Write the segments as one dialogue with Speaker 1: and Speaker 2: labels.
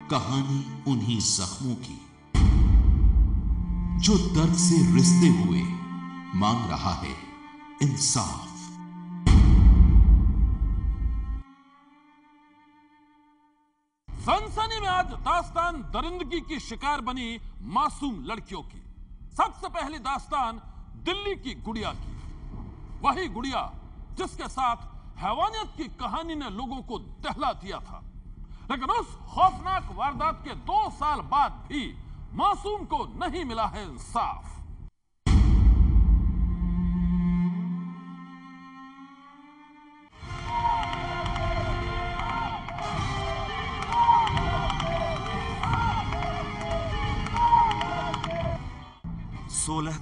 Speaker 1: कहानी उन्हीं जख्मों की जो दर्द से रिश्ते हुए मांग रहा है इंसाफ।
Speaker 2: सनसनी में आज दास्तान दरिंदगी की शिकार बनी मासूम लड़कियों की। सबसे पहली दास्तान दिल्ली की गुड़िया की। वही गुड़िया जिसके साथ हैवानियत की कहानी ने लोगों को दहला दिया था, लेकिन उस खौफनाक वारदात के 2 साल बाद भी मासूम को नहीं मिला है इंसाफ।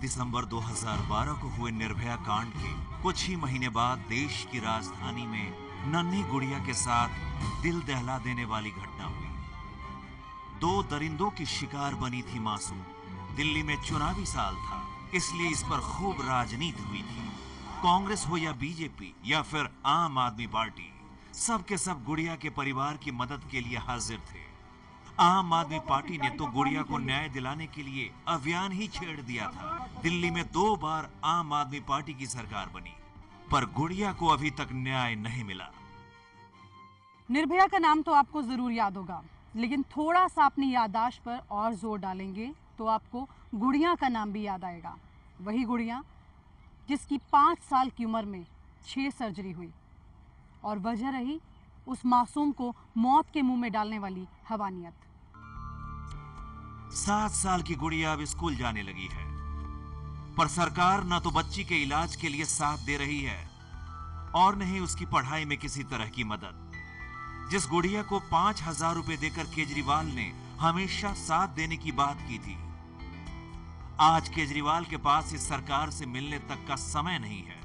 Speaker 3: दिसंबर 2012 को हुए निर्भया कांड के कुछ ही महीने बाद देश की राजधानी में नन्ही गुड़िया के साथ दिल दहला देने वाली घटना हुई। 2 दरिंदों की शिकार बनी थी मासूम। दिल्ली में चुनावी साल था, इसलिए इस पर खूब राजनीति हुई थी। कांग्रेस हो या बीजेपी या फिर आम आदमी पार्टी, सब के सब गुड़िया के परिवार की मदद के लिए हाजिर थे। आम आदमी पार्टी ने तो गुड़िया को न्याय दिलाने के लिए अभियान ही छेड़ दिया था। दिल्ली में 2 बार आम आदमी पार्टी की सरकार बनी, पर गुड़िया को अभी तक न्याय नहीं मिला।
Speaker 4: निर्भया का नाम तो आपको जरूर याद होगा, लेकिन थोड़ा सा अपनी याददाश्त पर और जोर डालेंगे तो आपको गुड़िया का नाम भी याद आएगा। वही गुड़िया जिसकी 5 साल की उम्र में 6 सर्जरी हुई और वजह रही उस मासूम को मौत के मुंह में डालने वाली हैवानियत।
Speaker 3: 7 साल की गुड़िया अब स्कूल जाने लगी है, पर सरकार न तो बच्ची के इलाज के लिए साथ दे रही है और न ही उसकी पढ़ाई में किसी तरह की मदद। जिस गुड़िया को 5,000 रुपए देकर केजरीवाल ने हमेशा साथ देने की बात की थी, आज केजरीवाल के पास इस सरकार से मिलने तक का समय नहीं है।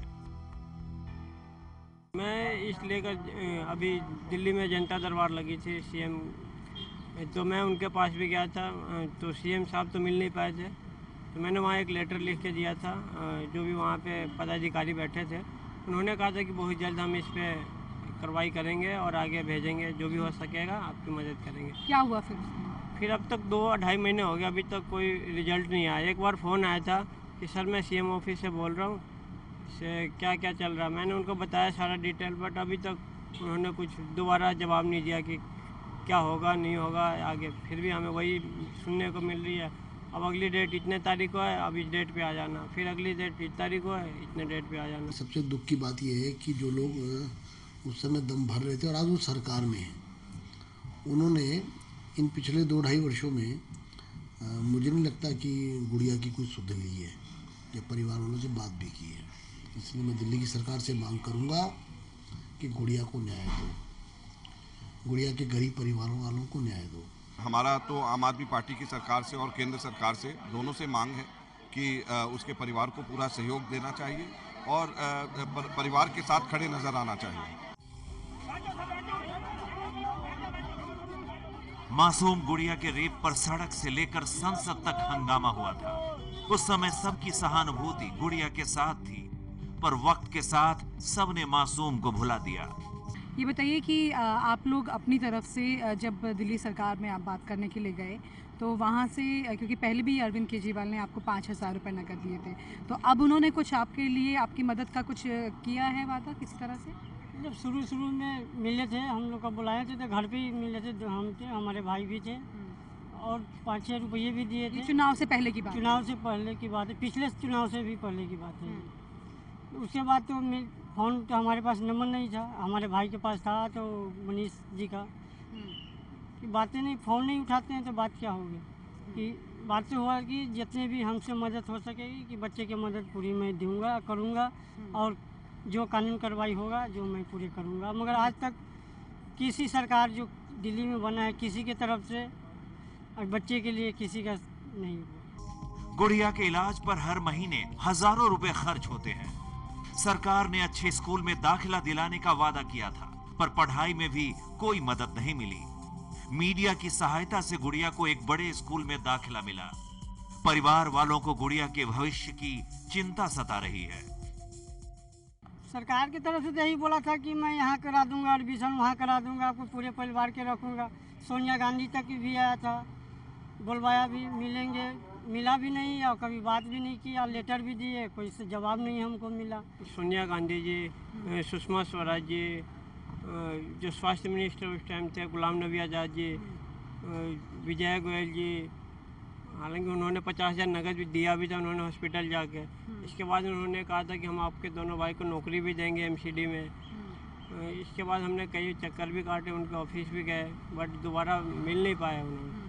Speaker 5: मैं इस लेकर अभी दिल्ली में जनता दरबार लगी थी सीएम, तो मैं उनके पास भी गया था, तो सीएम साहब तो मिल नहीं पाए थे, तो मैंने वहाँ एक लेटर लिख के दिया था। जो भी वहाँ पे पदाधिकारी बैठे थे उन्होंने कहा था कि बहुत जल्द हम इस पे कार्रवाई करेंगे और आगे भेजेंगे, जो भी हो सकेगा आपकी मदद करेंगे।
Speaker 4: क्या हुआ फिर
Speaker 5: अब तक 2-2.5 महीने हो गए, अभी तक कोई रिजल्ट नहीं आया। एक बार फ़ोन आया था कि सर मैं सीएम ऑफिस से बोल रहा हूँ, से क्या क्या चल रहा है। मैंने उनको बताया सारा डिटेल, बट अभी तक उन्होंने कुछ दोबारा जवाब नहीं दिया कि क्या होगा नहीं होगा आगे। फिर भी हमें वही सुनने को मिल रही है, अब अगली डेट इतने तारीख को है, अब इस डेट पे आ जाना, फिर अगली डेट इस तारीख को है, इतने डेट पे आ जाना।
Speaker 6: सबसे दुख की बात यह है कि जो लोग उस समय दम भर रहे थे और आज वो सरकार में हैं, उन्होंने इन पिछले 2-2.5 वर्षों में मुझे नहीं लगता कि गुड़िया की कोई सुध ली है या परिवार वालों से बात भी की है। इसलिए मैं दिल्ली की सरकार से मांग करूंगा कि गुड़िया को न्याय दो, गुड़िया के गरीब परिवारों वालों को न्याय दो।
Speaker 7: हमारा तो आम आदमी पार्टी की सरकार से और केंद्र सरकार से दोनों से मांग है कि उसके परिवार को पूरा सहयोग देना चाहिए और परिवार के साथ खड़े नजर आना चाहिए।
Speaker 3: मासूम गुड़िया के रेप पर सड़क से लेकर संसद तक हंगामा हुआ था। उस समय सबकी सहानुभूति गुड़िया के साथ थी, पर वक्त के साथ सबने मासूम को भुला दिया।
Speaker 4: ये बताइए कि आप लोग अपनी तरफ से जब दिल्ली सरकार में आप बात करने के लिए गए तो वहाँ से, क्योंकि पहले भी अरविंद केजरीवाल ने आपको 5,000 रुपये नकद दिए थे, तो अब उन्होंने कुछ आपके लिए आपकी मदद का कुछ किया है वादा किसी तरह से?
Speaker 5: जब शुरू में मिले थे, हम लोग का बुलाए थे तो घर पे ही मिले थे, हम थे, हमारे भाई भी थे और 5-6 रुपये भी दिए थे।
Speaker 4: चुनाव से पहले की बात?
Speaker 5: चुनाव से पहले की बात है, पिछले चुनाव से भी पहले की बात है। उसके बाद तो फ़ोन तो हमारे पास नंबर नहीं था, हमारे भाई के पास था, तो मनीष जी का कि बातें नहीं, फ़ोन नहीं उठाते हैं तो बात क्या होगी। कि बात तो हुआ कि जितने भी हमसे मदद हो सकेगी कि बच्चे की मदद पूरी मैं दूंगा, करूंगा, और जो कानून कार्रवाई होगा जो मैं पूरी करूंगा। मगर आज तक किसी सरकार जो दिल्ली में बना है किसी की तरफ से और बच्चे के लिए किसी का नहीं।
Speaker 3: गुड़िया के इलाज पर हर महीने हजारों रुपए खर्च होते हैं। सरकार ने अच्छे स्कूल में दाखिला दिलाने का वादा किया था, पर पढ़ाई में भी कोई मदद नहीं मिली। मीडिया की सहायता से गुड़िया को एक बड़े स्कूल में दाखिला मिला। परिवार वालों को गुड़िया के भविष्य की चिंता सता रही है।
Speaker 5: सरकार की तरफ से तो यही बोला था कि मैं यहाँ करा दूंगा एडमिशन, वहाँ करा दूंगा, आपको पूरे परिवार के रखूंगा। सोनिया गांधी तक भी आया था, बुलवाया भी, मिलेंगे, मिला भी नहीं और कभी बात भी नहीं किया, लेटर भी दिए, कोई से जवाब नहीं हमको मिला। सोनिया गांधी जी, सुषमा स्वराज जी, जो स्वास्थ्य मिनिस्टर उस टाइम थे गुलाम नबी आज़ाद जी, विजय गोयल जी, हालांकि उन्होंने 50,000 नगद भी दिया भी था उन्होंने हॉस्पिटल जाके। इसके बाद उन्होंने कहा था कि हम आपके दोनों भाई को नौकरी भी देंगे एमसीडी में। इसके बाद हमने कई चक्कर भी काटे, उनके ऑफिस भी गए, बट दोबारा मिल नहीं पाया उन्होंने।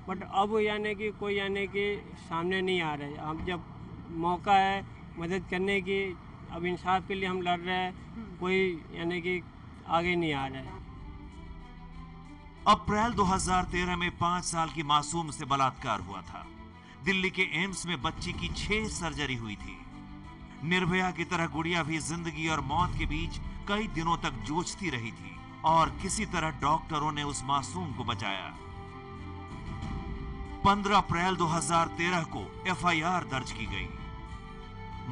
Speaker 5: बट अब यानी कि कोई यानी कि सामने नहीं आ रहे। अब जब मौका है मदद करने की, अब इंसाफ के लिए हम लड़ रहे हैं, कोई यानी कि आगे नहीं आ रहा है।
Speaker 3: अप्रैल 2013 में 5 साल की मासूम से बलात्कार हुआ था। दिल्ली के एम्स में बच्ची की 6 सर्जरी हुई थी। निर्भया की तरह गुड़िया भी जिंदगी और मौत के बीच कई दिनों तक जूझती रही थी और किसी तरह डॉक्टरों ने उस मासूम को बचाया। 15 अप्रैल 2013 को एफआईआर दर्ज की गई।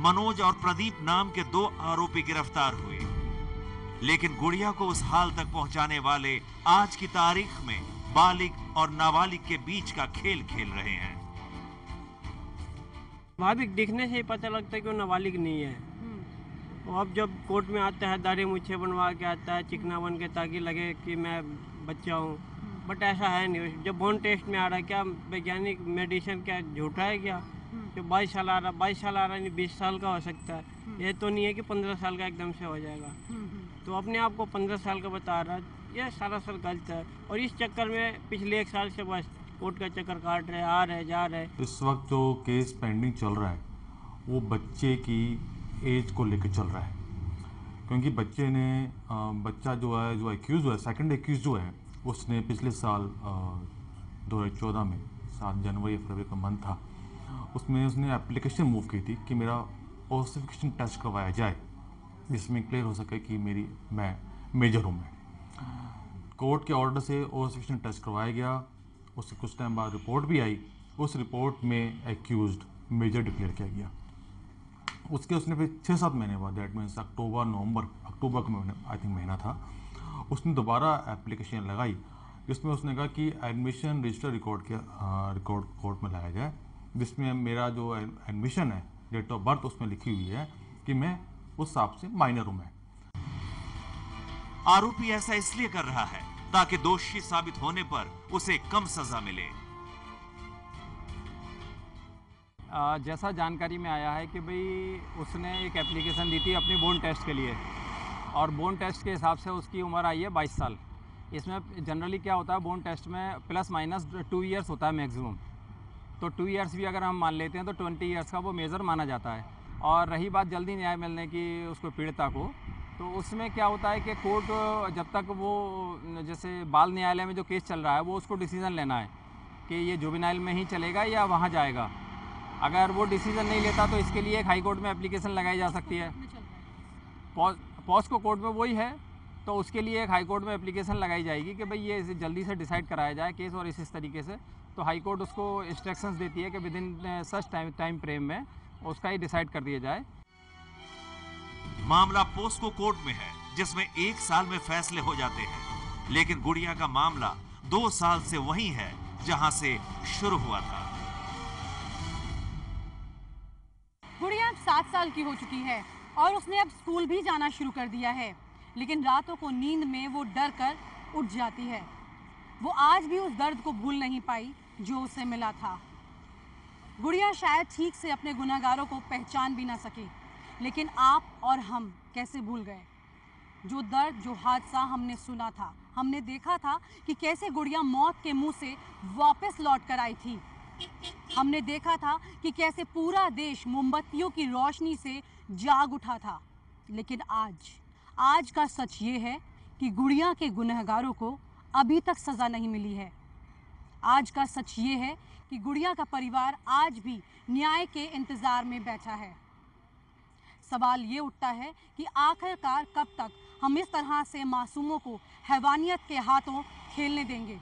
Speaker 3: मनोज और प्रदीप नाम के 2 आरोपी गिरफ्तार हुए, लेकिन गुड़िया को उस हाल तक पहुंचाने वाले आज की तारीख में बालिग और नाबालिग के बीच का खेल खेल रहे हैं।
Speaker 5: भाभी दिखने से ही पता लगता है कि वो नाबालिग नहीं है। और अब जब कोर्ट में आता है दाढ़ी मूछें बनवा के आता है, चिकना बन के, ताकि लगे कि मैं बच्चा हूँ, बट ऐसा है नहीं। जब बोन टेस्ट में आ रहा है, क्या वैज्ञानिक मेडिसिन क्या झूठा है क्या? जो 22 साल आ रहा, 22 साल आ रहा नहीं 20 साल का हो सकता है। ये तो नहीं है कि 15 साल का एकदम से हो जाएगा। तो अपने आप को 15 साल का बता रहा है, ये सारा सर गलत है। और इस चक्कर में पिछले 1 साल से बस कोर्ट का चक्कर काट रहे, आ रहे जा रहे।
Speaker 8: इस वक्त जो केस पेंडिंग चल रहा है वो बच्चे की एज को लेकर चल रहा है, क्योंकि बच्चे ने बच्चा जो है, जो एक्यूज हुआ है, सेकंड एक्यूज जो है, उसने पिछले साल 2014 में 7 जनवरी फरवरी का मंथ था, उसमें उसने एप्लीकेशन मूव की थी कि मेरा ओसिफिकेशन टेस्ट करवाया जाए, जिसमें क्लियर हो सके कि मैं मेजर हूँ। मैं कोर्ट के ऑर्डर से ओसिफिकेशन टेस्ट करवाया गया। उससे कुछ टाइम बाद रिपोर्ट भी आई। उस रिपोर्ट में एक्यूज्ड मेजर डिक्लेयर किया गया। उसके उसने फिर 6-7 महीने बाद, दैट मीन्स अक्टूबर का आई थिंक महीना था, उसने दोबारा एप्लीकेशन लगाई, जिसमें उसने कहा कि एडमिशन रजिस्टर रिकॉर्ड कोर्ट में लाया जाए, जिसमें मेरा जो एडमिशन है, डेट ऑफ बर्थ उसमें लिखी हुई है कि मैं उस हिसाब से माइनर हूँ। मैं
Speaker 3: आरोपी ऐसा इसलिए कर रहा है ताकि दोषी साबित होने पर उसे कम सजा मिले।
Speaker 9: जैसा जानकारी में आया है कि भाई उसने एक एप्लीकेशन दी थी अपनी बोन टेस्ट के लिए, और बोन टेस्ट के हिसाब से उसकी उम्र आई है 22 साल। इसमें जनरली क्या होता है, बोन टेस्ट में प्लस माइनस 2 ईयर्स होता है मैक्सिमम। तो 2 ईयर्स भी अगर हम मान लेते हैं तो 20 ईयर्स का वो मेजर माना जाता है। और रही बात जल्दी न्याय मिलने की उसको पीड़िता को, तो उसमें क्या होता है कि कोर्ट जब तक वो, जैसे बाल न्यायालय में जो केस चल रहा है, वो उसको डिसीज़न लेना है कि ये जुवेनाइल में ही चलेगा या वहाँ जाएगा। अगर वो डिसीज़न नहीं लेता तो इसके लिए एक हाई कोर्ट में एप्लीकेशन लगाई जा सकती है। पॉस्को कोर्ट में वही है, तो उसके लिए एक हाई कोर्ट में एप्लीकेशन लगाई जाएगी कि भाई ये इसे जल्दी से डिसाइड कराया जाए केस, और इस तरीके से। तो हाई कोर्ट उसको इंस्ट्रक्शंस देती है कि with in such time frame में उसका ही डिसाइड कर दिया जाए।
Speaker 3: मामला पोस्को कोर्ट में है, जिसमें 1 साल में फैसले हो जाते हैं, लेकिन गुड़िया का मामला 2 साल से वहीं है जहां से शुरू हुआ था।
Speaker 4: गुड़िया अब 7 साल की हो चुकी है और उसने अब स्कूल भी जाना शुरू कर दिया है, लेकिन रातों को नींद में वो डर कर उठ जाती है। वो आज भी उस दर्द को भूल नहीं पाई जो उसे मिला था। गुड़िया शायद ठीक से अपने गुनहगारों को पहचान भी ना सकी, लेकिन आप और हम कैसे भूल गए जो दर्द, जो हादसा हमने सुना था, हमने देखा था कि कैसे गुड़िया मौत के मुंह से वापस लौट कर आई थी। हमने देखा था कि कैसे पूरा देश मोमबत्तियों की रोशनी से जाग उठा था। लेकिन आज का सच ये है कि गुड़िया के गुनहगारों को अभी तक सज़ा नहीं मिली है। आज का सच ये है कि गुड़िया का परिवार आज भी न्याय के इंतज़ार में बैठा है। सवाल ये उठता है कि आखिरकार कब तक हम इस तरह से मासूमों को हैवानियत के हाथों खेलने देंगे।